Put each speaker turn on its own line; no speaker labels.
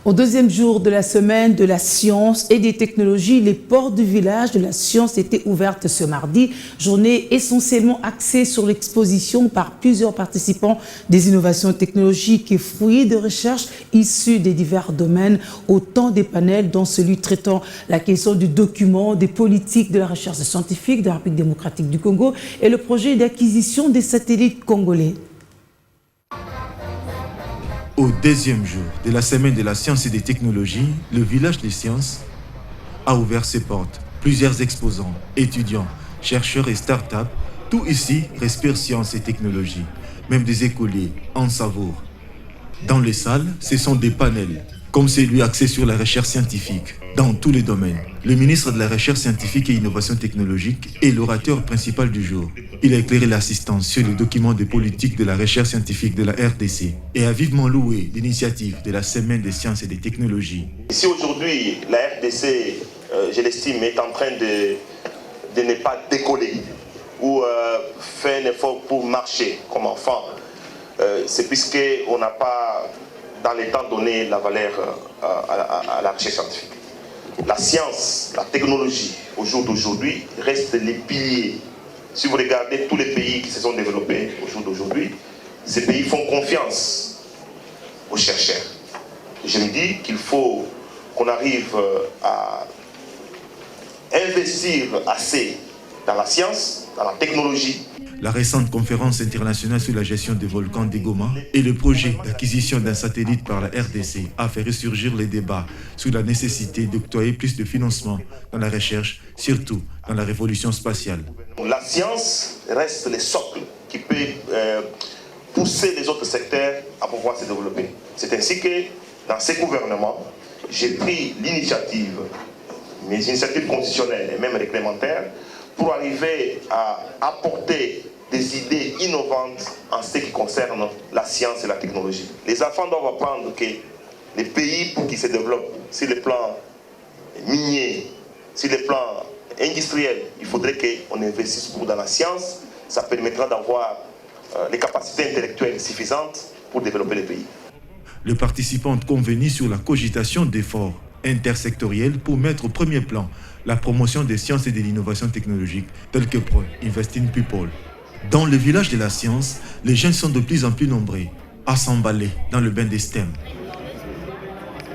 Au deuxième jour de la semaine de la science et des technologies, les portes du village de la science étaient ouvertes ce mardi. Journée essentiellement axée sur l'exposition par plusieurs participants des innovations technologiques et fruits de recherche issus des divers domaines. Autant des panels dont celui traitant la question du document des politiques de la recherche scientifique de la République démocratique du Congo et le projet d'acquisition des satellites congolais.
Au deuxième jour de la semaine de la science et des technologies, le village des sciences a ouvert ses portes. Plusieurs exposants, étudiants, chercheurs et start-up, tout ici respire science et technologie. Même des écoliers en savourent. Dans les salles, ce sont des panels, comme celui axé sur la recherche scientifique, dans tous les domaines. Le ministre de la Recherche scientifique et innovation technologique est l'orateur principal du jour. Il a éclairé l'assistance sur les documents de politique de la recherche scientifique de la RDC et a vivement loué l'initiative de la Semaine des sciences et des technologies.
Si aujourd'hui la RDC, je l'estime, est en train de ne pas décoller ou fait un effort pour marcher comme enfant, c'est puisqu'on n'a pas dans les temps donné la valeur à la recherche scientifique. La science, la technologie, au jour d'aujourd'hui, restent les piliers. Si vous regardez tous les pays qui se sont développés au jour d'aujourd'hui, ces pays font confiance aux chercheurs. Je me dis qu'il faut qu'on arrive à investir assez dans la science, dans la technologie.
La récente conférence internationale sur la gestion des volcans d'Egoma et le projet d'acquisition d'un satellite par la RDC a fait ressurgir les débats sur la nécessité d'octroyer plus de financement dans la recherche, surtout dans la révolution spatiale.
La science reste le socle qui peut pousser les autres secteurs à pouvoir se développer. C'est ainsi que dans ces gouvernements, j'ai pris l'initiative, mes initiatives constitutionnelles et même réglementaires, pour arriver à apporter des idées innovantes en ce qui concerne la science et la technologie. Les enfants doivent apprendre que les pays, pour qu'ils se développent, sur le plan minier, sur le plan industriel, il faudrait qu'on investisse beaucoup dans la science. Ça permettra d'avoir les capacités intellectuelles suffisantes pour développer les pays.
Les participants ont convenu sur la cogitation d'efforts intersectoriels pour mettre au premier plan la promotion des sciences et de l'innovation technologique, telle que prône Invest in People. Dans le village de la science, les jeunes sont de plus en plus nombreux à s'emballer dans le bain des STEM.